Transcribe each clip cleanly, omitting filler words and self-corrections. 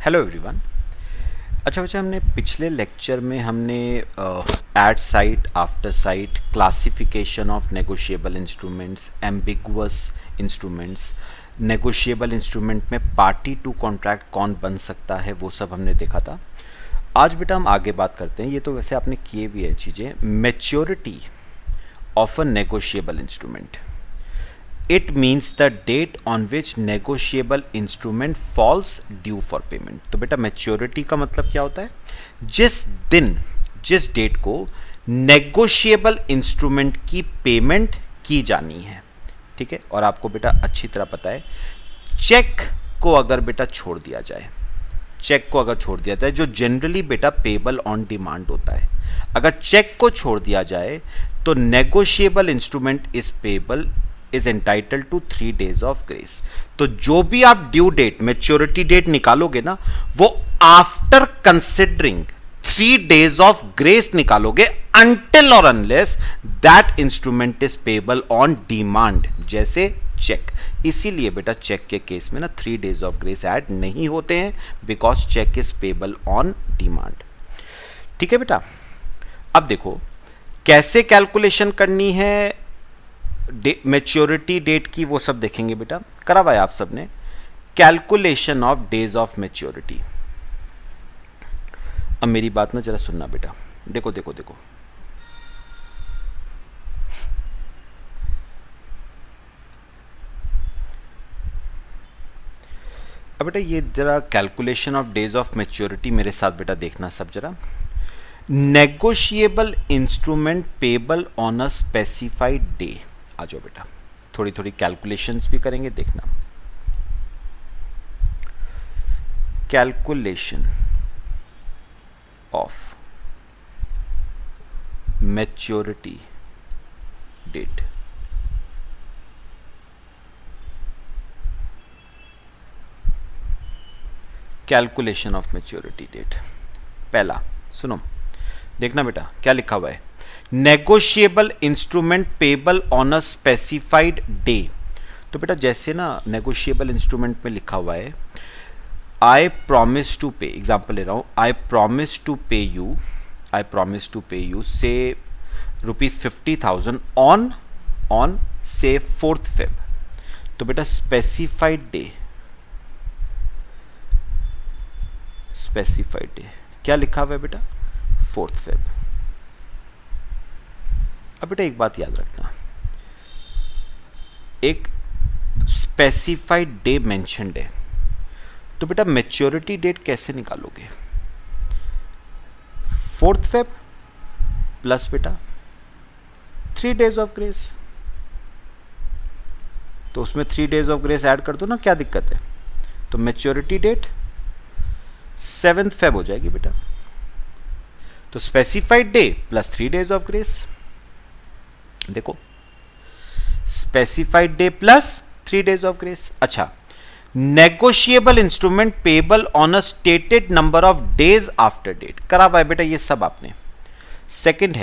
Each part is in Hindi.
Hello everyone. अच्छा बच्चा, हमने पिछले लेक्चर में हमने at sight, after sight, classification of negotiable instruments, ambiguous instruments, negotiable instrument में पार्टी टू कॉन्ट्रैक्ट कौन बन सकता है, वो सब हमने देखा था। आज बेटा हम आगे बात करते हैं। ये तो वैसे आपने किए हुई है चीज़ें। Maturity of a negotiable instrument, it means the date on which negotiable instrument falls due for payment. तो बेटा मैच्योरिटी का मतलब क्या होता है? जिस डेट को नेगोशिएबल इंस्ट्रूमेंट की पेमेंट की जानी है, ठीक है। और आपको बेटा अच्छी तरह पता है, चेक को अगर बेटा छोड़ दिया जाए, जो जनरली बेटा पेबल ऑन डिमांड होता है, अगर चेक को छोड़ दिया जाए तो negotiable instrument is payable is entitle to 3 days of grace. तो जो भी आप ड्यू डेट, मैच्योरिटी डेट निकालोगे ना, वो after considering 3 days of grace निकालोगे, अनटिल और unless that instrument is payable on demand, जैसे चेक। इसीलिए बेटा चेक के केस में ना 3 days ऑफ ग्रेस ऐड नहीं होते हैं, because cheque is payable on demand. ठीक है बेटा। अब देखो कैसे कैलकुलेशन करनी है मैच्योरिटी डेट की, वो सब देखेंगे बेटा। करा हुआ है आप सबने calculation of days of maturity. अब मेरी बात ना जरा सुनना बेटा। देखो देखो देखो, अब बेटा ये जरा calculation of days of maturity मेरे साथ बेटा देखना सब जरा। Negotiable instrument payable on a specified day. आ जाओ बेटा, थोड़ी थोड़ी कैलकुलेशंस भी करेंगे, देखना। Calculation of maturity date. Calculation of maturity date, पहला सुनो, देखना बेटा क्या लिखा हुआ है। Negotiable instrument payable on a specified day. तो बेटा जैसे ना नेगोशिएबल इंस्ट्रूमेंट में लिखा हुआ है, आई प्रॉमिस टू पे, एग्जाम्पल ले रहा हूं, आई प्रॉमिस टू पे यू से ₹50,000 ऑन से 4th Feb। तो बेटा स्पेसिफाइड डे क्या लिखा हुआ है बेटा? 4th Feb। अब बेटा एक बात याद रखना, एक स्पेसिफाइड डे मेंशन्ड है, तो बेटा मैच्योरिटी डेट कैसे निकालोगे? 4th Feb प्लस बेटा 3 days ऑफ ग्रेस। तो उसमें 3 days ऑफ ग्रेस ऐड कर दो ना, क्या दिक्कत है? तो मैच्योरिटी डेट 7th Feb हो जाएगी बेटा। तो specified day plus 3 days of grace. देखो specified day plus 3 days of grace. अच्छा, negotiable instrument payable on a stated number of days after date. करा हुआ है बेटा ये सब आपने। सेकंड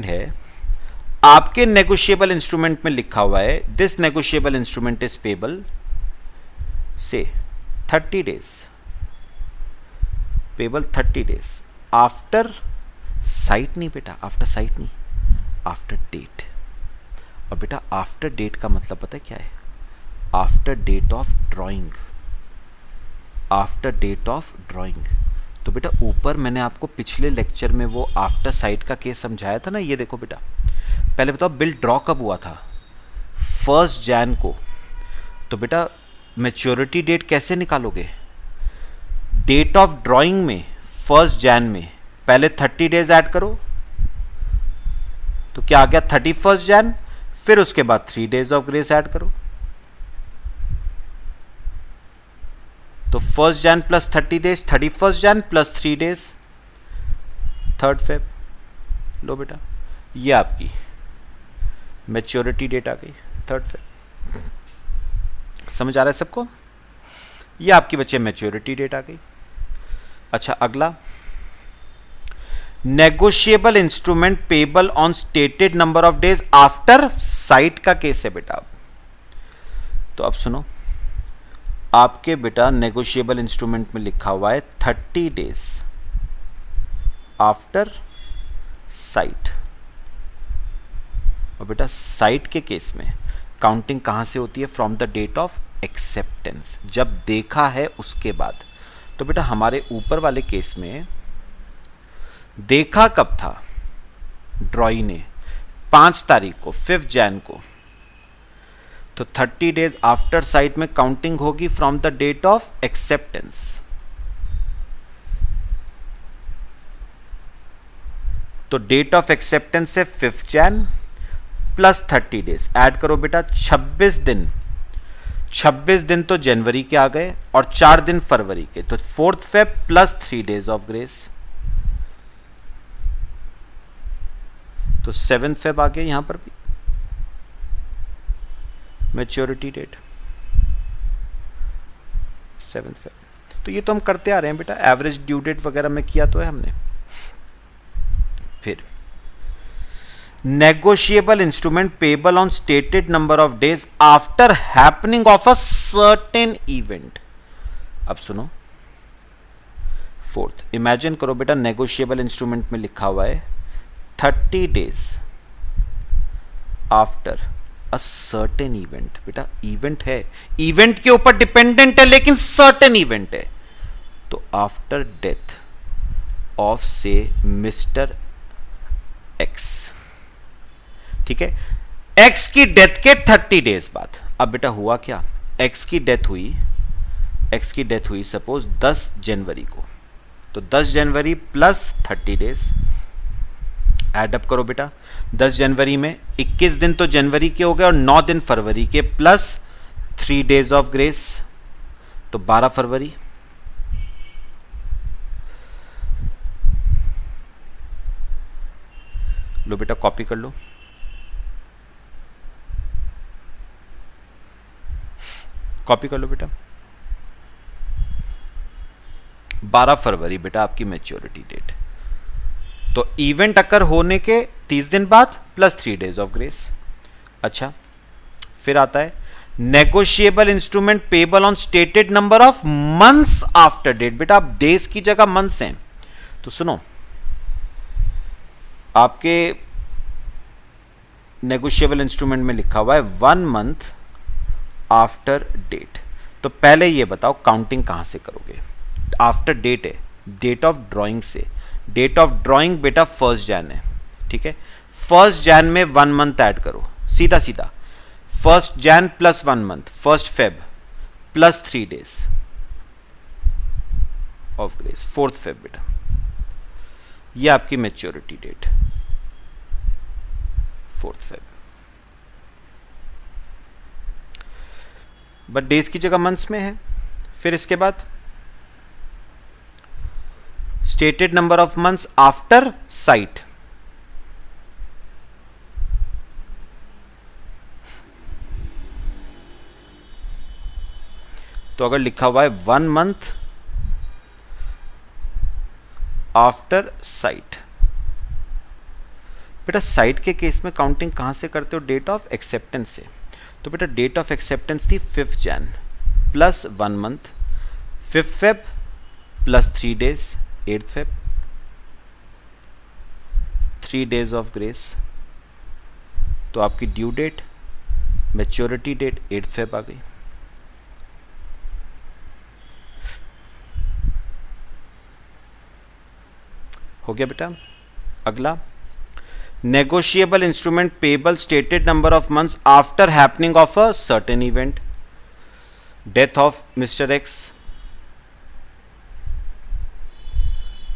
है आपके नेगोशिएबल इंस्ट्रूमेंट में लिखा हुआ है, this negotiable instrument is payable से 30 days, payable 30 days after site नहीं बेटा, आफ्टर साइट नहीं, आफ्टर डेट। और बेटा आफ्टर डेट का मतलब पता है क्या है? After date of drawing. तो बेटा ऊपर मैंने आपको पिछले लेक्चर में वो आफ्टर साइट का केस समझाया था ना। ये देखो बेटा, पहले बताओ बिल ड्रॉ कब हुआ था? 1 Jan को। तो बेटा मैच्योरिटी डेट कैसे निकालोगे? डेट ऑफ ड्राइंग में 1 Jan में पहले 30 days ऐड करो, तो क्या आ गया? 31 Jan। फिर उसके बाद 3 days ऑफ ग्रेस ऐड करो, तो 1 Jan plus 30 days, 31 Jan plus 3 days 3rd Feb। लो बेटा ये आपकी मैच्योरिटी डेट आ गई 3rd Feb। समझ आ रहा है सबको? ये आपकी बच्चे मैच्योरिटी डेट आ गई। अच्छा अगला, negotiable instrument payable on stated number of days after site का केस है बेटा। तो अब सुनो, आपके बेटा नेगोशिएबल इंस्ट्रूमेंट में लिखा हुआ है 30 डेज आफ्टर साइट। और बेटा साइट के केस में काउंटिंग कहां से होती है? From the date of acceptance, जब देखा है उसके बाद। तो बेटा हमारे ऊपर वाले केस में देखा कब था ड्रॉई ने? 5 तारीख को, 5 जैन को। तो 30 डेज आफ्टर साइट में काउंटिंग होगी from the date of acceptance. तो डेट ऑफ एक्सेप्टेंस से 5 जैन प्लस 30 डेज ऐड करो बेटा, 26 दिन। 26 दिन तो जनवरी के आ गए और 4 दिन फरवरी के, तो 4 Feb plus 3 days of grace, तो 7 फेब आ गया यहां पर भी मैच्योरिटी डेट 7 फेब। तो ये तो हम करते आ रहे हैं बेटा, एवरेज ड्यू डेट वगैरह में किया तो है हमने। फिर negotiable instrument payable on stated number of days after happening of a certain event. अब सुनो, 4th इमेजिन करो बेटा, नेगोशिएबल इंस्ट्रूमेंट में लिखा हुआ है 30 days after a certain event. बेटा इवेंट है, इवेंट के ऊपर डिपेंडेंट है लेकिन सर्टेन इवेंट है। तो आफ्टर डेथ ऑफ से मिस्टर एक्स, ठीक है, एक्स की डेथ के 30 डेज बाद। अब बेटा हुआ क्या, एक्स की डेथ हुई सपोज 10 जनवरी को, तो 10 जनवरी प्लस 30 डेज ऐड अप करो बेटा। 10 जनवरी में 21 दिन तो जनवरी के हो गए और 9 दिन फरवरी के, प्लस 3 डेज ऑफ ग्रेस, तो 12 फरवरी। लो बेटा कॉपी कर लो, कॉपी कर लो बेटा। 12 फरवरी बेटा आपकी मैच्योरिटी डेट। तो इवेंट अकर होने के 30 दिन बाद प्लस 3 डेज ऑफ ग्रेस। अच्छा, फिर आता है negotiable instrument payable on stated number of months after date. बेटा आप डेज की जगह मंथ्स हैं, तो सुनो, आपके नेगोशिएबल इंस्ट्रूमेंट में लिखा हुआ है 1 मंथ आफ्टर डेट। तो पहले ये बताओ काउंटिंग कहां से करोगे? आफ्टर डेट है, डेट ऑफ ड्रॉइंग से। डेट ऑफ ड्रॉइंग बेटा 1 जैन है, ठीक है। 1 जैन में 1 मंथ ऐड करो, सीधा सीधा 1 Jan plus 1 month, 1 Feb plus 3 days of grace, 4 Feb बेटा। ये आपकी maturity date 4 Feb. But days की जगह मंथ्स में है। फिर इसके बाद stated number of months after sight. तो अगर लिखा हुआ है 1 मंथ आफ्टर साइट, बेटा साइट के केस में काउंटिंग कहां से करते हो? डेट ऑफ एक्सेप्टेंस से। तो बेटा डेट ऑफ एक्सेप्टेंस थी 5 Jan plus 1 month, 5 Feb plus 3 days, 8 Feb, 3 days of grace. तो आपकी due date, maturity date 8 Feb आ गई। हो गया बेटा। अगला, negotiable instrument payable stated number of months after happening of a certain event. Death of mister X,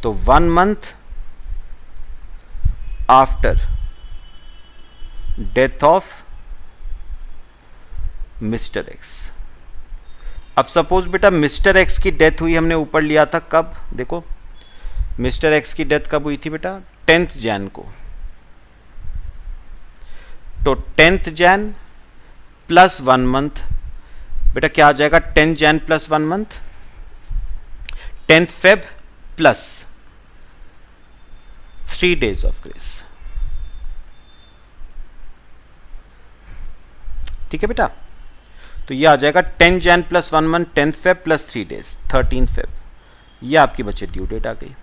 तो 1 month after death of mister X. अब सपोज बेटा मिस्टर एक्स की डेथ हुई, हमने ऊपर लिया था कब? देखो मिस्टर एक्स की डेथ कब हुई थी बेटा? 10th जैन को। तो 10th जैन प्लस 1 मंथ, बेटा क्या आ जाएगा? 10 Jain plus 1 month, 10th Feb plus 3 days of grace. ठीक है बेटा। तो ये आ जाएगा 10 Jain plus 1 month 10 Feb plus 3 days 13 Feb. ये आपकी बच्चे ड्यू डेट आ गई।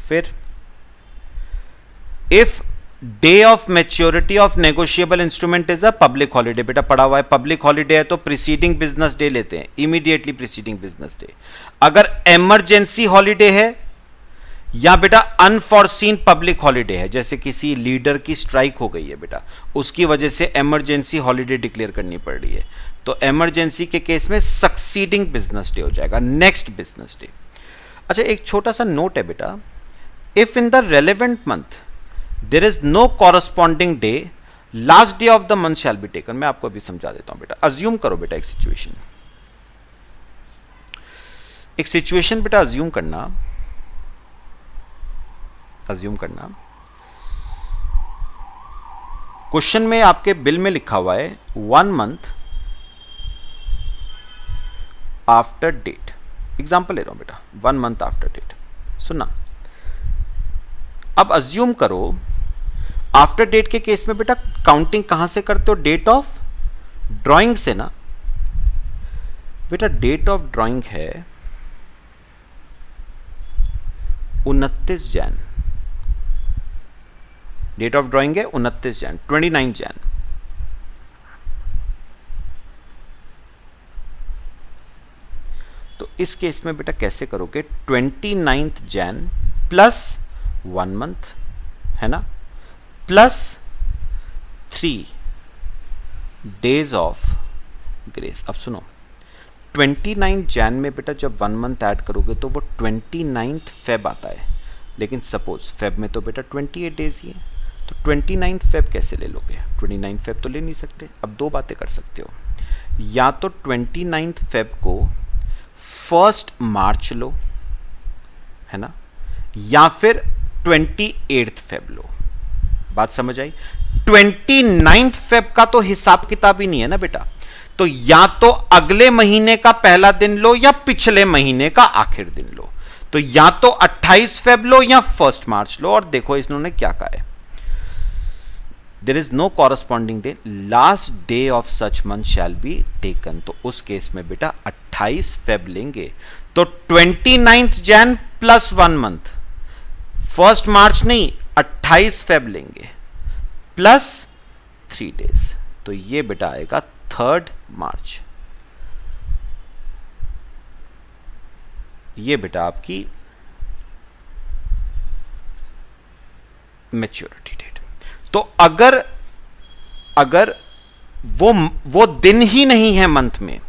फिर if day of maturity of negotiable instrument is a public holiday, बेटा पढ़ा हुआ है, पब्लिक हॉलीडे है तो प्रीसीडिंग बिजनेस डे लेते हैं, इमीडिएटली प्रीसीडिंग बिजनेस डे। अगर इमरजेंसी हॉलीडे है या बेटा अनफॉरसीन पब्लिक हॉलीडे है, जैसे किसी लीडर की स्ट्राइक हो गई है बेटा, उसकी वजह से इमरजेंसी हॉलीडे डिक्लेयर करनी पड़ रही है, तो इमरजेंसी के केस में सक्सीडिंग बिजनेस डे हो जाएगा, नेक्स्ट बिजनेस डे। अच्छा, एक छोटा सा नोट है बेटा, if in the relevant month there is no corresponding day, last day of the month shall be taken. मैं आपको अभी समझा देता हूं बेटा। अज्यूम करो बेटा एक सिचुएशन बेटा अज्यूम करना, क्वेश्चन में आपके बिल में लिखा हुआ है 1 मंथ आफ्टर डेट, एग्जांपल ले रहा हूं बेटा, 1 मंथ आफ्टर डेट। सुनना, अब अज्यूम करो आफ्टर डेट के केस में बेटा काउंटिंग कहां से करते हो, डेट ऑफ ड्राइंग से ना बेटा। डेट ऑफ ड्राइंग है 29 जैन, डेट ऑफ ड्राइंग है 29 जैन, 29 जैन। तो इस केस में बेटा कैसे करोगे, 29 जैन प्लस 1 मंथ है ना, प्लस 3 डेज ऑफ ग्रेस। अब सुनो, 29 जैन में बेटा जब 1 मंथ ऐड करोगे तो वो 29 फेब आता है, लेकिन सपोज फेब में तो बेटा 28 डेज ही है, तो 29 फेब कैसे ले लोगे, 29 फेब तो ले नहीं सकते। अब दो बातें कर सकते हो, या तो 29 फेब को 1 मार्च लो है ना, या फिर 28 फेब लो। बात समझ आई? 29 फेब का तो हिसाब किताब ही नहीं है ना बेटा, तो या तो अगले महीने का पहला दिन लो या पिछले महीने का आखिर दिन लो, तो या तो 28 फेब लो या 1 मार्च लो। और देखो इन्होंने क्या कहा है, there is no corresponding day, last day of such month shall be taken. तो उस केस में बेटा 28 फेब लेंगे, तो 29 जैन प्लस 1 मंथ, 1 मार्च नहीं 28 फेब लेंगे प्लस 3 डेज, तो ये बेटा आएगा 3 मार्च। ये बेटा आपकी मैच्योरिटी डेट। तो अगर वो दिन ही नहीं है मंथ में,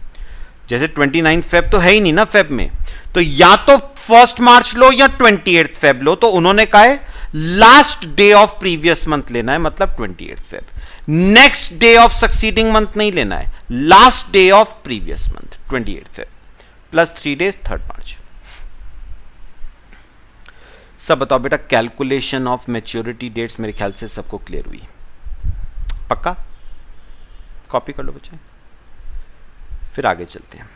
जैसे 29 फेब तो है ही नहीं ना फेब में, तो या तो 1 मार्च लो या 28 फेब लो। तो उन्होंने कहा है last day of previous month लेना है, मतलब 28 Feb. Next day of succeeding month नहीं लेना है, last day of previous month 28 Feb plus 3 days 3 मार्च। सब बताओ बेटा, कैलकुलेशन ऑफ मैच्योरिटी डेट्स मेरे ख्याल से सबको क्लियर हुई, पक्का? कॉपी कर लो बच्चे, फिर आगे चलते हैं।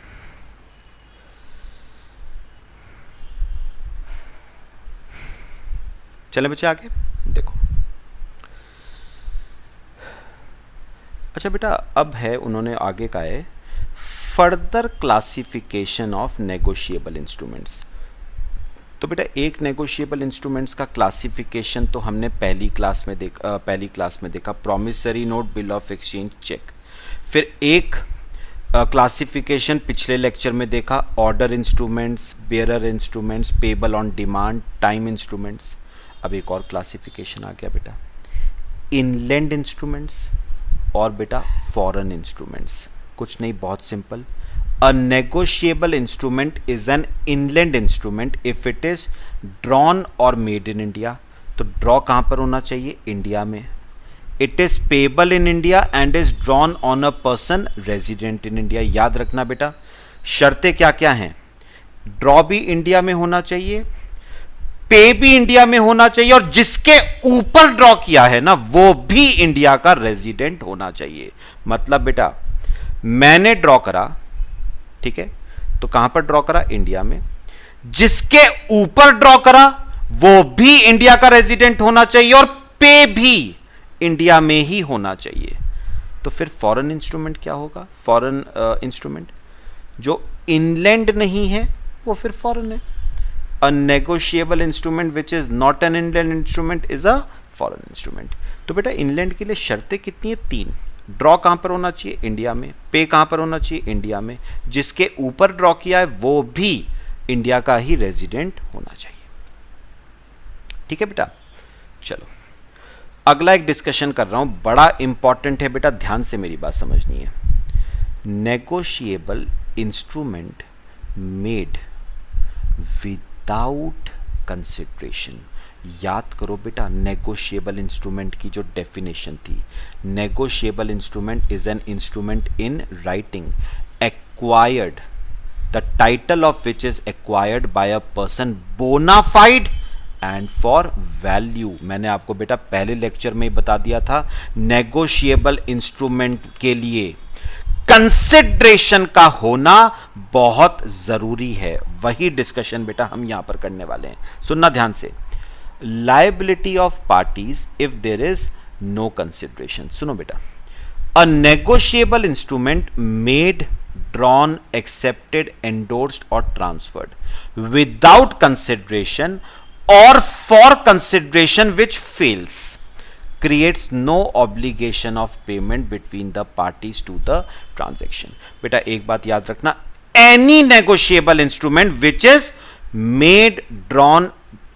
चले बच्चे आगे देखो। अच्छा बेटा, अब है उन्होंने आगे कहा है further classification of negotiable instruments. तो बेटा एक नेगोशिएबल इंस्ट्रूमेंट्स का क्लासिफिकेशन तो हमने पहली क्लास में देखा, promissory note, bill of exchange, cheque. फिर एक क्लासिफिकेशन पिछले लेक्चर में देखा, order instruments, bearer instruments, payable on demand, time instruments. अब एक और क्लासिफिकेशन आ गया बेटा, इनलैंड इंस्ट्रूमेंट्स और बेटा फॉरेन इंस्ट्रूमेंट्स। कुछ नहीं, बहुत simple, a negotiable instrument is N inland instrument if it is drawn और मेड इन इंडिया। तो ड्रॉ कहां पर होना चाहिए? इंडिया में। It is payable in India and is drawn on a person resident in India. याद रखना बेटा, शर्तें क्या क्या हैं? ड्रॉ भी इंडिया में होना चाहिए, पे भी इंडिया में होना चाहिए, और जिसके ऊपर ड्रॉ किया है ना वो भी इंडिया का रेजिडेंट होना चाहिए। मतलब बेटा मैंने ड्रॉ करा, ठीक है, तो कहां पर ड्रॉ करा? इंडिया में। जिसके ऊपर ड्रॉ करा वो भी इंडिया का रेजिडेंट होना चाहिए, और पे भी इंडिया में ही होना चाहिए। तो फिर फॉरेन इंस्ट्रूमेंट क्या होगा? फॉरेन इंस्ट्रूमेंट जो इनलैंड नहीं है वो फिर फॉरेन है। A negotiable instrument which is not an inland instrument is a foreign instrument. तो बेटा इनलैंड के लिए शर्तें कितनी है? 3। ड्रॉ कहां पर होना चाहिए? इंडिया में। पे कहां पर होना चाहिए? इंडिया में। जिसके ऊपर ड्रॉ किया है वो भी इंडिया का ही रेजिडेंट होना चाहिए। ठीक है बेटा, चलो अगला एक डिस्कशन कर रहा हूं, बड़ा इंपॉर्टेंट है बेटा, ध्यान से मेरी बात समझनी है। Negotiable instrument made without consideration. याद करो बेटा, नेगोशिएबल इंस्ट्रूमेंट की जो डेफिनेशन थी, negotiable instrument is an instrument in writing acquired, the title of which is acquired by a person bona fide and for value. मैंने आपको बेटा पहले लेक्चर में ही बता दिया था, नेगोशिएबल इंस्ट्रूमेंट के लिए कंसिडरेशन का होना बहुत जरूरी है। वही डिस्कशन बेटा हम यहां पर करने वाले हैं, सुनना ध्यान से। Liability of parties if there is no consideration. सुनो बेटा, a negotiable instrument made, drawn, accepted, endorsed or transferred without consideration or for consideration which fails creates no obligation of payment between the parties to the transaction। बेटा एक बात याद रखना, any negotiable instrument which is made, drawn,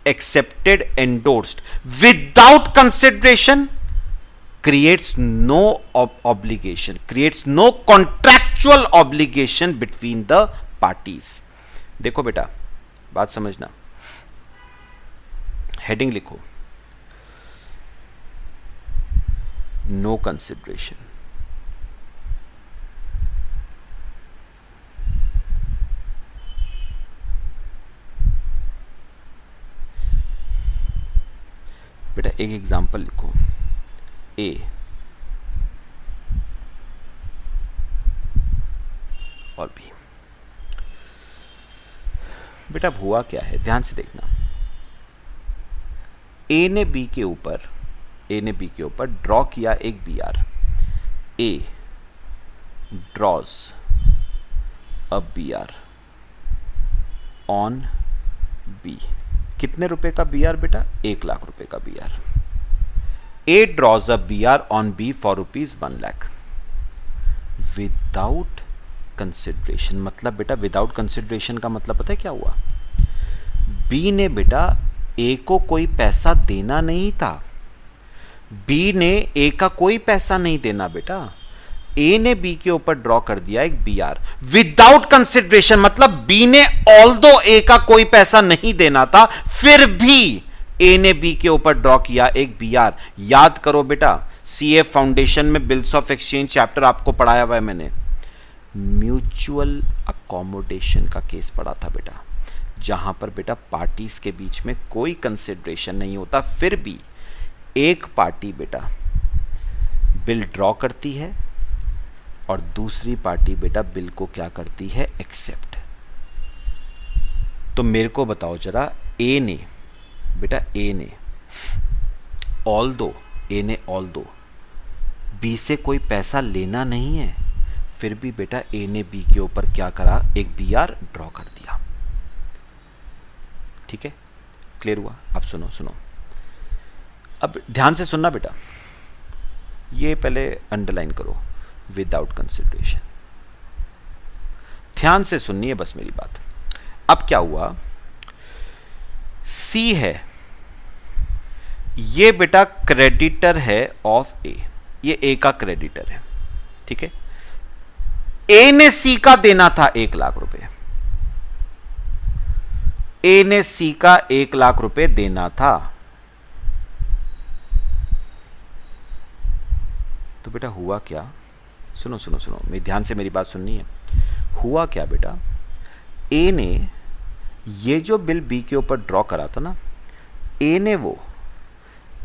accepted, endorsed without consideration creates no obligation, creates no contractual obligation between the parties। देखो बेटा बात समझना, हेडिंग लिखो, नो कंसिडरेशन। बेटा एक एग्जांपल लिखो, ए और बी। बेटा हुआ क्या है, ध्यान से देखना। ए ने बी के ऊपर ड्रॉ किया एक B R. A draws a B R on B. कितने रुपए का बी आर बेटा? 1 लाख रुपए का B R. A draws a B R on B for ₹1 lakh without consideration. मतलब बेटा विदाउट कंसिडरेशन का मतलब पता है क्या हुआ? बी ने बेटा ए को कोई पैसा देना नहीं था, बी ने ए का कोई पैसा नहीं देना बेटा। ए ने बी के ऊपर ड्रॉ कर दिया एक बी आर विदाउट कंसिडरेशन, मतलब बी ने ऑल्दो ए का कोई पैसा नहीं देना था फिर भी ए ने बी के ऊपर ड्रॉ किया एक बी आर। याद करो बेटा, सीए फाउंडेशन में बिल्स ऑफ एक्सचेंज चैप्टर आपको पढ़ाया हुआ है मैंने। म्यूचुअल अकोमोडेशन का केस पढ़ा था बेटा, जहां पर बेटा पार्टीज के बीच में कोई कंसिडरेशन नहीं होता, फिर भी एक पार्टी बेटा बिल ड्रॉ करती है और दूसरी पार्टी बेटा बिल को क्या करती है? एक्सेप्ट। तो मेरे को बताओ जरा, ए ने ऑल्दो बी से कोई पैसा लेना नहीं है, फिर भी बेटा ए ने बी के ऊपर क्या करा? एक बी आर ड्रॉ कर दिया। ठीक है, क्लियर हुआ? अब सुनो, अब ध्यान से सुनना बेटा, ये पहले अंडरलाइन करो, विदाउट कंसिडरेशन। ध्यान से सुननी है बस मेरी बात। अब क्या हुआ? सी है, ये बेटा क्रेडिटर है ऑफ ए, ये ए का क्रेडिटर है। ठीक है, ए ने सी का देना था 1 लाख रुपए, ए ने सी का 1 लाख रुपए देना था। तो बेटा हुआ क्या? सुनो, मेरी ध्यान से मेरी बात सुननी है। हुआ क्या बेटा? ए ने ये जो बिल बी के ऊपर ड्रॉ करा था ना, ए ने वो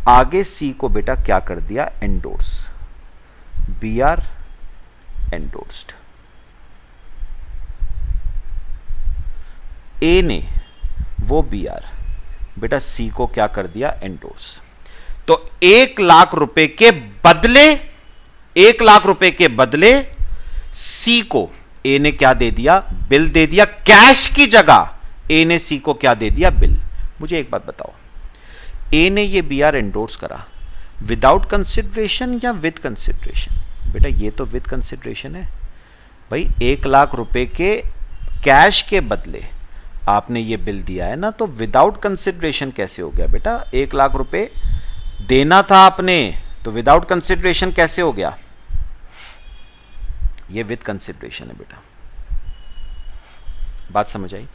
आगे सी को बेटा क्या कर दिया? Endorse, B R endorsed. A ने वो बी आर बेटा सी को क्या कर दिया? एंडोर्स। तो 1 लाख रुपए के बदले 1 लाख रुपए के बदले सी को ए ने क्या दे दिया? बिल दे दिया। कैश की जगह ए ने सी को क्या दे दिया? बिल। मुझे एक बात बताओ, ए ने ये बीआर एंडोर्स करा विदाउट कंसिडरेशन या विद कंसिडरेशन? बेटा ये तो विद कंसिडरेशन है भाई। 1 लाख रुपए के कैश के बदले आपने ये बिल दिया है ना, तो विदाउट कंसिडरेशन कैसे हो गया बेटा? 1 लाख रुपए देना था आपने, तो विदाउट कंसिडरेशन कैसे हो गया? ये विद कंसिडरेशन है बेटा। बात समझ आई?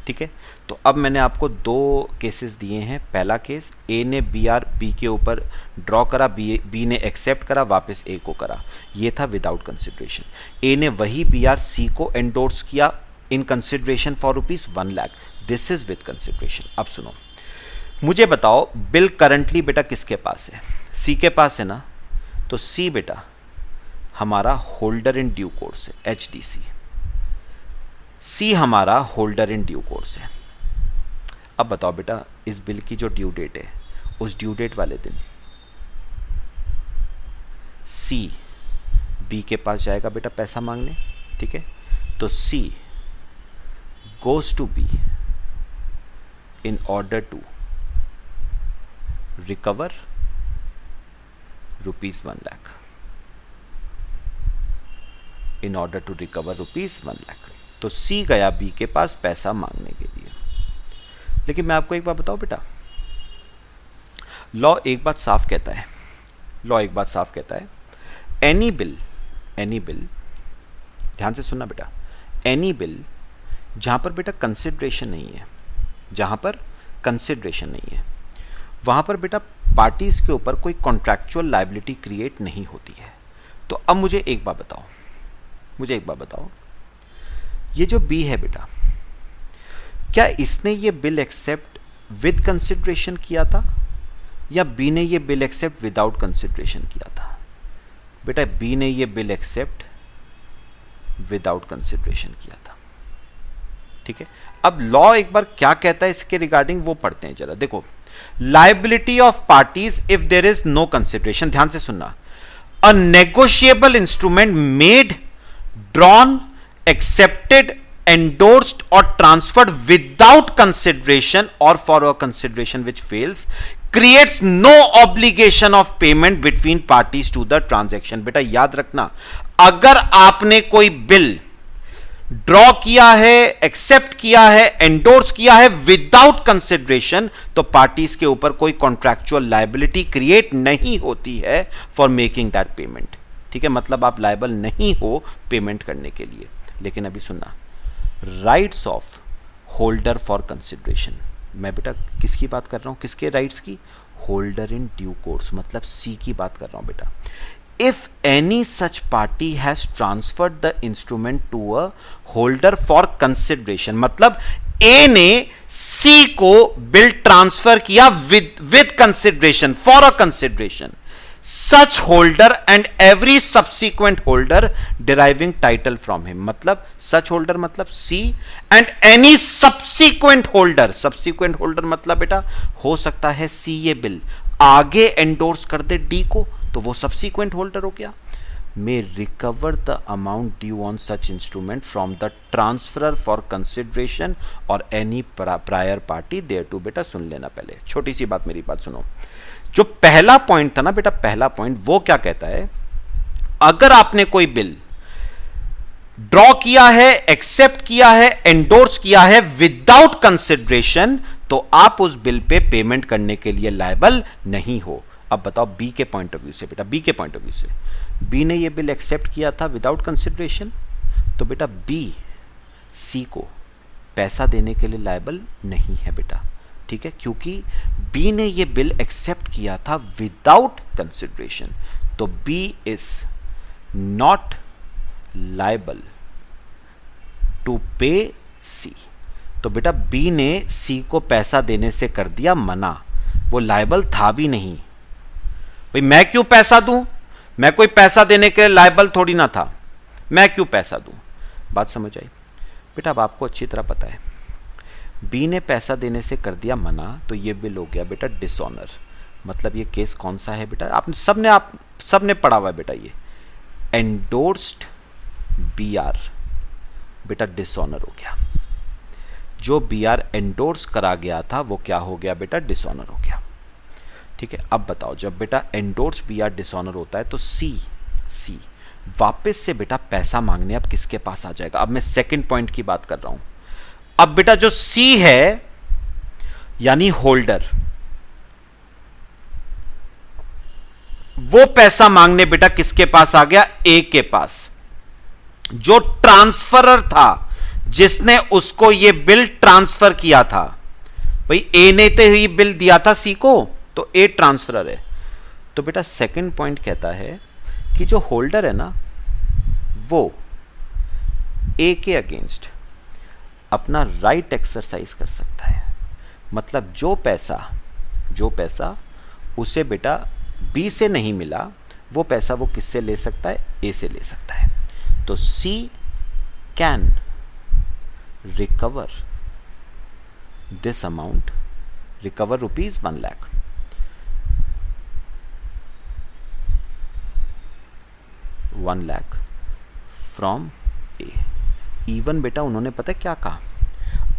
ठीक है। तो अब मैंने आपको 2 केसेस दिए हैं। पहला केस, ए ने बीआर बी के ऊपर ड्रॉ करा, बी ने एक्सेप्ट करा, वापस ए को करा, ये था विदाउट कंसिडरेशन। ए ने वही बीआर सी को एंडोर्स किया in consideration for ₹1 lakh, this is with consideration. अब सुनो, मुझे बताओ बिल करंटली बेटा किसके पास है? सी के पास है ना, तो सी बेटा हमारा होल्डर इन ड्यू कोर्स है, HDC। सी हमारा होल्डर इन ड्यू कोर्स है। अब बताओ बेटा, इस बिल की जो ड्यू डेट है, उस ड्यू डेट वाले दिन सी बी के पास जाएगा बेटा पैसा मांगने, ठीक है? तो C goes to B in order to recover ₹1 lakh, in order to recover ₹1 lakh. तो सी गया बी के पास पैसा मांगने के लिए। लेकिन मैं आपको एक बात बताऊं बेटा, लॉ एक बात साफ कहता है, लॉ एक बात साफ कहता है, एनी बिल, ध्यान से सुनना बेटा, एनी बिल जहां पर बेटा कंसिडरेशन नहीं है, जहां पर कंसिडरेशन नहीं है, वहां पर बेटा पार्टीज के ऊपर कोई कॉन्ट्रैक्चुअल लायबिलिटी क्रिएट नहीं होती है। तो अब मुझे एक बात बताओ, ये जो बी है बेटा, क्या इसने ये बिल एक्सेप्ट विद कंसिडरेशन किया था या बी ने ये बिल एक्सेप्ट विदाउट कंसिडरेशन किया था? बेटा बी ने ये बिल एक्सेप्ट विदाउट कंसिडरेशन किया था, ठीक है? अब लॉ एक बार क्या कहता है इसके रिगार्डिंग वो पढ़ते हैं जरा। देखो, liability of parties if there is no consideration, ध्यान से सुनना, a negotiable instrument made, drawn, accepted, endorsed or transferred without consideration or for a consideration which fails creates no obligation of payment between parties to the transaction। बेटा याद रखना, अगर आपने कोई बिल ड्रॉ किया है, एक्सेप्ट किया है, एंडोर्स किया है विदाउट कंसिडरेशन, तो पार्टीज के ऊपर कोई कॉन्ट्रैक्चुअल लायबिलिटी क्रिएट नहीं होती है फॉर मेकिंग दैट पेमेंट, ठीक है? मतलब आप लायबल नहीं हो पेमेंट करने के लिए। लेकिन अभी सुनना, rights of holder for consideration, मैं बेटा किसकी बात कर रहा हूं? किसके राइट्स की? होल्डर इन ड्यू कोर्स, मतलब सी की बात कर रहा हूं बेटा। If any such party has transferred the instrument to a holder for consideration, मतलब ए ने सी को बिल ट्रांसफर किया with consideration, for a consideration, such holder and every subsequent holder deriving title from him, मतलब such holder मतलब C and any subsequent holder मतलब बेटा हो सकता है C ये बिल आगे एंडोर्स कर दे D को, तो वो subsequent holder हो गया, may recover the amount due on such instrument from the transferer for consideration or any prior party thereto। बेटा सुन लेना पहले, छोटी सी बात, मेरी बात सुनो। जो पहला पॉइंट था ना बेटा, पहला पॉइंट वो क्या कहता है, अगर आपने कोई बिल ड्रॉ किया है, एक्सेप्ट किया है, एंडोर्स किया है विदाउट कंसिडरेशन, तो आप उस बिल पे पेमेंट करने के लिए लायबल नहीं हो। अब बताओ बी के पॉइंट ऑफ व्यू से बेटा, बी के पॉइंट ऑफ व्यू से, बी ने ये बिल एक्सेप्ट किया था विदाउट कंसिडरेशन, तो बेटा बी सी को पैसा देने के लिए लायबल नहीं है बेटा, ठीक है? क्योंकि बी ने ये बिल एक्सेप्ट किया था विदाउट कंसिडरेशन, तो B is not liable to pay C. तो बेटा बी ने सी को पैसा देने से कर दिया मना, वो लायबल था भी नहीं। भाई मैं क्यों पैसा दूं? मैं कोई पैसा देने के लायबल थोड़ी ना था, मैं क्यों पैसा दूं? बात समझ आई बेटा? अब आपको अच्छी तरह पता है बी ने पैसा देने से कर दिया मना, तो ये बिल हो गया बेटा डिसऑनर। मतलब ये केस कौन सा है बेटा, आप सबने पढ़ा हुआ है बेटा, ये एंडोर्स्ड बीआर बेटा डिसऑनर हो गया। जो बीआर एंडोर्स करा गया था वो क्या हो गया बेटा, डिसऑनर हो गया। ठीक है, अब बताओ जब बेटा एंडोर्स बीआर डिसऑनर होता है तो सी वापस से बेटा पैसा मांगने अब किसके पास आ जाएगा। अब मैं सेकंड पॉइंट की बात कर रहा हूं। अब बेटा जो सी है यानी होल्डर, वो पैसा मांगने बेटा किसके पास आ गया, ए के पास। जो ट्रांसफरर था जिसने उसको ये बिल ट्रांसफर किया था, भाई ए ने तो ही बिल दिया था सी को, तो ए ट्रांसफरर है। तो बेटा सेकंड पॉइंट कहता है कि जो होल्डर है ना वो ए के अगेंस्ट अपना राइट एक्सरसाइज कर सकता है। मतलब जो पैसा उसे बेटा बी से नहीं मिला, वो पैसा वो किससे ले सकता है, ए से ले सकता है। तो C can recover this amount, recover rupees 1 lakh. From A. Even बेटा उन्होंने पता क्या कहा,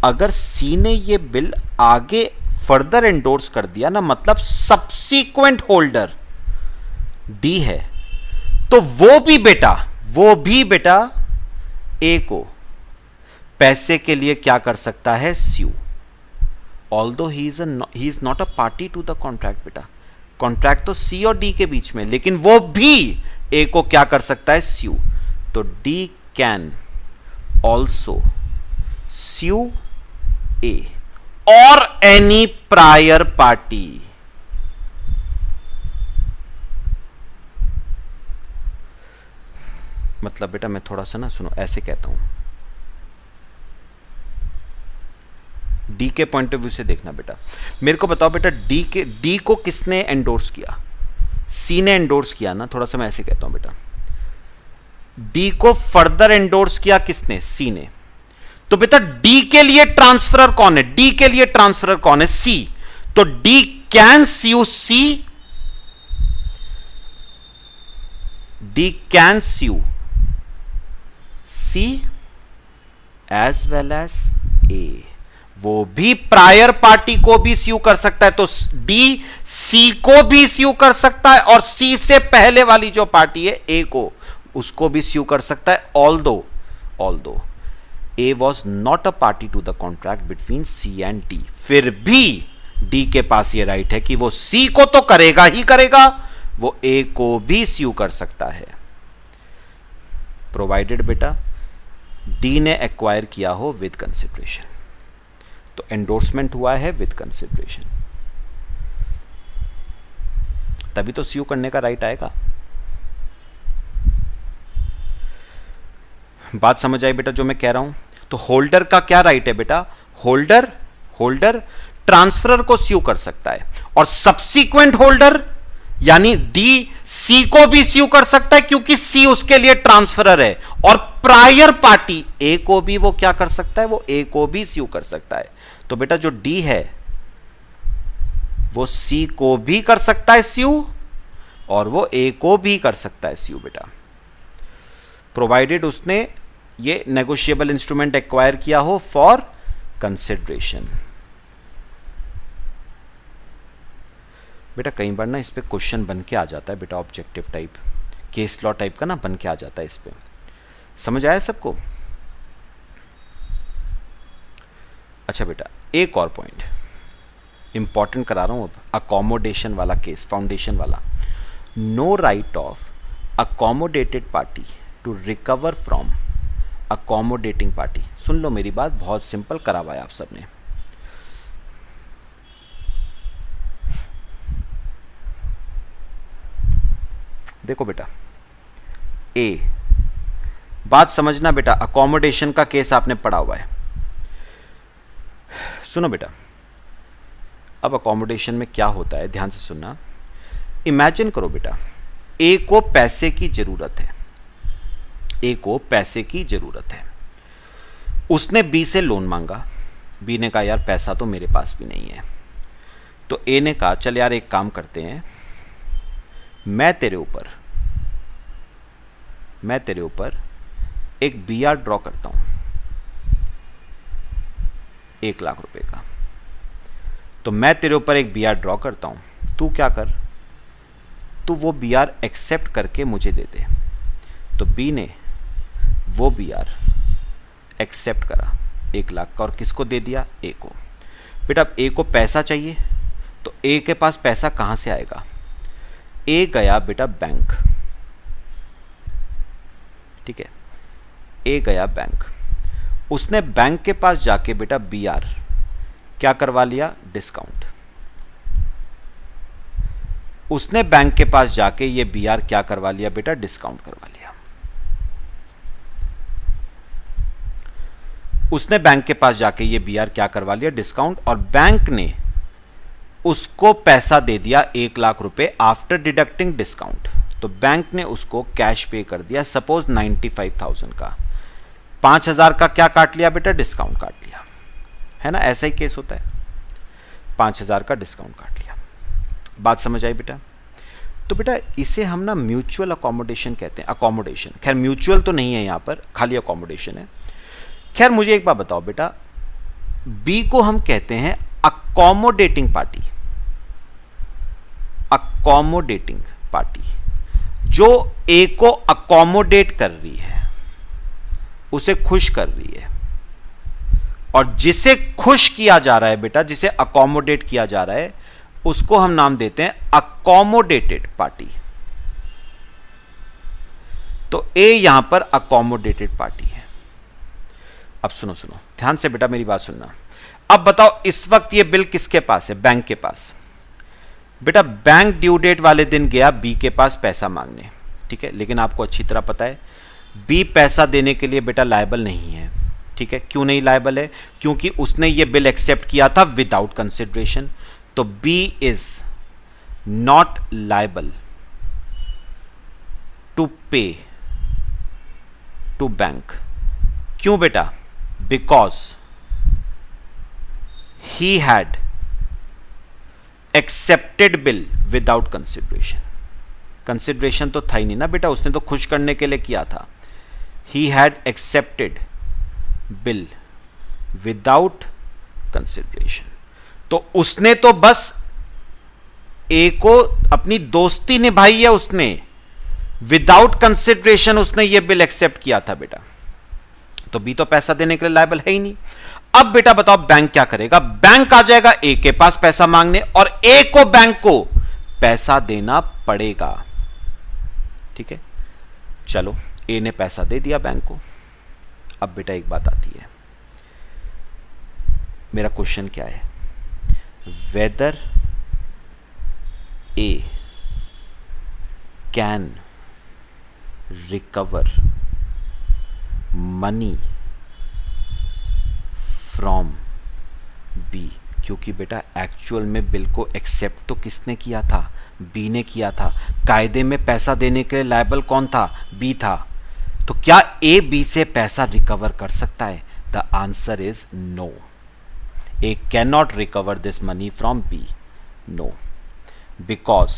अगर सी ने ये बिल आगे फर्दर एंडोर्स कर दिया ना, मतलब सब्सीक्वेंट होल्डर डी है, तो वो भी बेटा ए को पैसे के लिए क्या कर सकता है, sue. Although he is not a party to the contract बेटा, कॉन्ट्रैक्ट तो सी और डी के बीच में, लेकिन वो भी ए को क्या कर सकता है, स्यू। तो डी कैन ऑल्सो स्यू ए और एनी प्रायर पार्टी। मतलब बेटा मैं थोड़ा सा ना सुनो, ऐसे कहता हूं, डी के पॉइंट ऑफ व्यू से देखना बेटा। मेरे को बताओ बेटा डी को किसने एंडोर्स किया, सी ने एंडोर्स किया ना। थोड़ा सा मैं ऐसे कहता हूं बेटा, डी को फर्दर एंडोर्स किया किसने, सी ने। तो बेटा डी के लिए ट्रांसफरर कौन है, डी के लिए ट्रांसफरर कौन है, सी। तो D can sue C, D can sue C as well as A. वो भी प्रायर पार्टी को भी स्यू कर सकता है, तो डी सी को भी स्यू कर सकता है और सी से पहले वाली जो पार्टी है ए को, उसको भी स्यू कर सकता है। Although A was not a party to the contract between C and D, फिर भी डी के पास ये राइट है कि वो सी को तो करेगा ही करेगा, वो ए को भी स्यू कर सकता है, प्रोवाइडेड बेटा डी ने एक्वायर किया हो विद कंसिडरेशन। तो एंडोर्समेंट हुआ है विद कंसिडरेशन, तभी तो स्यू करने का राइट आएगा। बात समझ आई बेटा जो मैं कह रहा हूं। तो होल्डर का क्या राइट है बेटा, होल्डर ट्रांसफरर को स्यू कर सकता है, और सब्सीक्वेंट होल्डर यानी डी सी को भी स्यू कर सकता है क्योंकि सी उसके लिए ट्रांसफरर है, और प्रायर पार्टी ए को भी वो क्या कर सकता है, वो ए को भी स्यू कर सकता है। तो बेटा जो डी है वो सी को भी कर सकता है स्यू, और वो ए को भी कर सकता है स्यू बेटा, प्रोवाइडेड उसने ये नेगोशिएबल इंस्ट्रूमेंट एक्वायर किया हो फॉर कंसिडरेशन। बेटा कई बार ना इस पे क्वेश्चन बन के आ जाता है बेटा, objective type, case law type का ना बन के आ जाता है इस पे। समझ आया सबको? अच्छा बेटा एक और पॉइंट इंपॉर्टेंट करा रहा हूं अब, अकोमोडेशन वाला केस, फाउंडेशन वाला। No right of accommodated party to recover from accommodating party. सुन लो मेरी बात, बहुत सिंपल करा हुआ है आप सबने। देखो बेटा ए, बात समझना बेटा, अकोमोडेशन का केस आपने पढ़ा हुआ है। सुनो बेटा, अब अकोमोडेशन में क्या होता है ध्यान से सुनना। इमेजिन करो बेटा ए को पैसे की जरूरत है, ए को पैसे की जरूरत है, उसने बी से लोन मांगा, बी ने कहा यार पैसा तो मेरे पास भी नहीं है, तो ए ने कहा चल यार एक काम करते हैं, मैं तेरे ऊपर एक बीआर ड्रॉ करता हूं 1 लाख रुपए का। तो मैं तेरे ऊपर एक बीआर ड्रॉ करता हूं, तू क्या कर, तू वो बीआर एक्सेप्ट करके मुझे दे दे। तो बी ने वो बीआर एक्सेप्ट करा 1 लाख का और किसको दे दिया, ए को। बेटा अब ए को पैसा चाहिए, तो ए के पास पैसा कहां से आएगा, ए गया बेटा बैंक, ठीक है, ए गया बैंक, उसने बैंक के पास जाके बेटा बीआर क्या करवा लिया, डिस्काउंट। उसने बैंक के पास जाके ये बीआर क्या करवा लिया बेटा, डिस्काउंट करवा लिया। उसने बैंक के पास जाके ये बीआर क्या करवा लिया, डिस्काउंट, और बैंक ने उसको पैसा दे दिया 1 लाख रुपए आफ्टर डिडक्टिंग डिस्काउंट। तो बैंक ने उसको कैश पे कर दिया सपोज 95,000 का, 5,000 का क्या काट लिया बेटा, डिस्काउंट काट लिया, है ना, ऐसा ही केस होता है, 5,000 का डिस्काउंट काट लिया। बात समझ आई बेटा। तो बेटा इसे हम ना म्यूचुअल अकोमोडेशन कहते हैं, अकोमोडेशन, खैर म्यूचुअल तो नहीं है यहां पर, खाली अकोमोडेशन है। खैर मुझे एक बात बताओ बेटा, बी को हम कहते हैं अकोमोडेटिंग पार्टी, अकोमोडेटिंग पार्टी, जो ए को अकोमोडेट कर रही है, उसे खुश कर रही है, और जिसे खुश किया जा रहा है बेटा, जिसे अकोमोडेट किया जा रहा है, उसको हम नाम देते हैं अकोमोडेटेड पार्टी। तो ए यहां पर अकोमोडेटेड पार्टी है। अब सुनो ध्यान से बेटा मेरी बात सुनना। अब बताओ इस वक्त ये बिल किसके पास है, बैंक के पास। बेटा बैंक ड्यू डेट वाले दिन गया बी के पास पैसा मांगने, ठीक है, लेकिन आपको अच्छी तरह पता है बी पैसा देने के लिए बेटा लायबल नहीं है, ठीक है। क्यों नहीं लायबल है, क्योंकि उसने ये बिल एक्सेप्ट किया था विदाउट कंसिडरेशन। तो B is not liable to pay to bank. क्यों बेटा, because he had accepted bill without consideration. Consideration तो था ही नहीं ना बेटा, उसने तो खुश करने के लिए किया था। ही had accepted bill without consideration. तो उसने तो बस ए को अपनी दोस्ती निभाई है, उसने विदाउट कंसिडरेशन उसने ये बिल एक्सेप्ट किया था बेटा। तो बी तो पैसा देने के लिए लायबल है ही नहीं। अब बेटा बताओ बैंक क्या करेगा, बैंक आ जाएगा ए के पास पैसा मांगने, और ए को बैंक को पैसा देना पड़ेगा, ठीक है। चलो ए ने पैसा दे दिया बैंक को। अब बेटा एक बात आती है, मेरा क्वेश्चन क्या है, whether A can recover money from B. क्योंकि बेटा एक्चुअल में बिल को एक्सेप्ट तो किसने किया था, बी ने किया था। कायदे में पैसा देने के लिए लायबल कौन था, बी था। तो क्या ए बी से पैसा रिकवर कर सकता है? The answer is no. A can not recover this money from B, no, because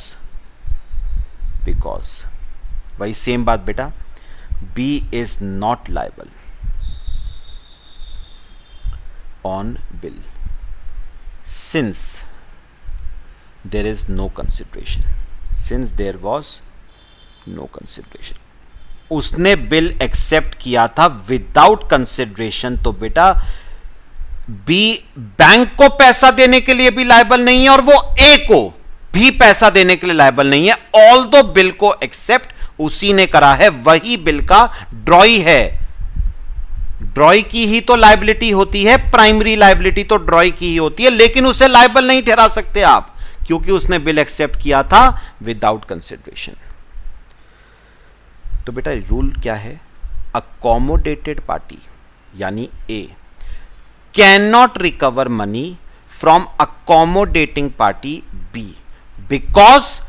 वही सेम बात बेटा, B is not liable on bill since there is no consideration, since there was no consideration। उसने बिल एक्सेप्ट किया था विदाउट कंसिडरेशन। तो बेटा बी बैंक को पैसा देने के लिए भी लायबल नहीं है, और वो ए को भी पैसा देने के लिए लायबल नहीं है। ऑल दो बिल को एक्सेप्ट उसी ने करा है, वही बिल का ड्रॉई है। ड्रॉई की ही तो लायबिलिटी होती है, प्राइमरी लायबिलिटी तो ड्रॉई की ही होती है, लेकिन उसे लायबल नहीं ठहरा सकते आप, क्योंकि उसने बिल एक्सेप्ट किया था विदाउट कंसिडरेशन। तो बेटा रूल क्या है, अकोमोडेटेड पार्टी यानी A can not recover money from accommodating party B because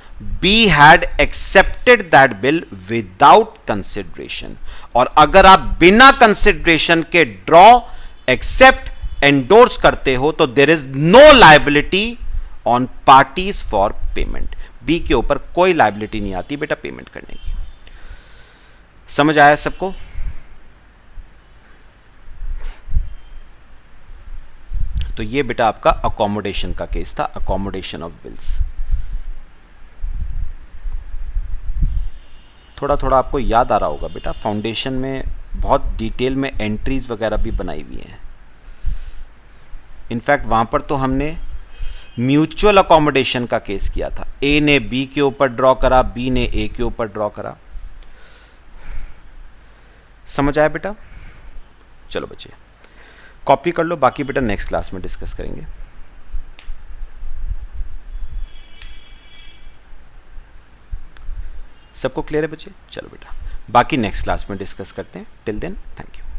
B had accepted that bill without consideration. और अगर आप बिना कंसिडरेशन के ड्रॉ, एक्सेप्ट, एंडोर्स करते हो तो there is no liability on parties for payment. B के ऊपर कोई लायबिलिटी नहीं आती बेटा पेमेंट करने की। समझ आया सबको? तो ये बेटा आपका अकोमोडेशन का केस था, अकोमोडेशन ऑफ बिल्स। थोड़ा थोड़ा आपको याद आ रहा होगा बेटा, फाउंडेशन में बहुत डिटेल में एंट्रीज वगैरह भी बनाई हुई हैं। इनफैक्ट वहां पर तो हमने म्यूचुअल अकोमोडेशन का केस किया था। ए ने बी के ऊपर ड्रॉ करा, बी ने ए के ऊपर ड्रॉ करा। समझ आया बेटा? चलो बच्चे कॉपी कर लो, बाकी बेटा नेक्स्ट क्लास में डिस्कस करेंगे। सबको क्लियर है बच्चे? चलो बेटा बाकी नेक्स्ट क्लास में डिस्कस करते हैं। Till then thank you.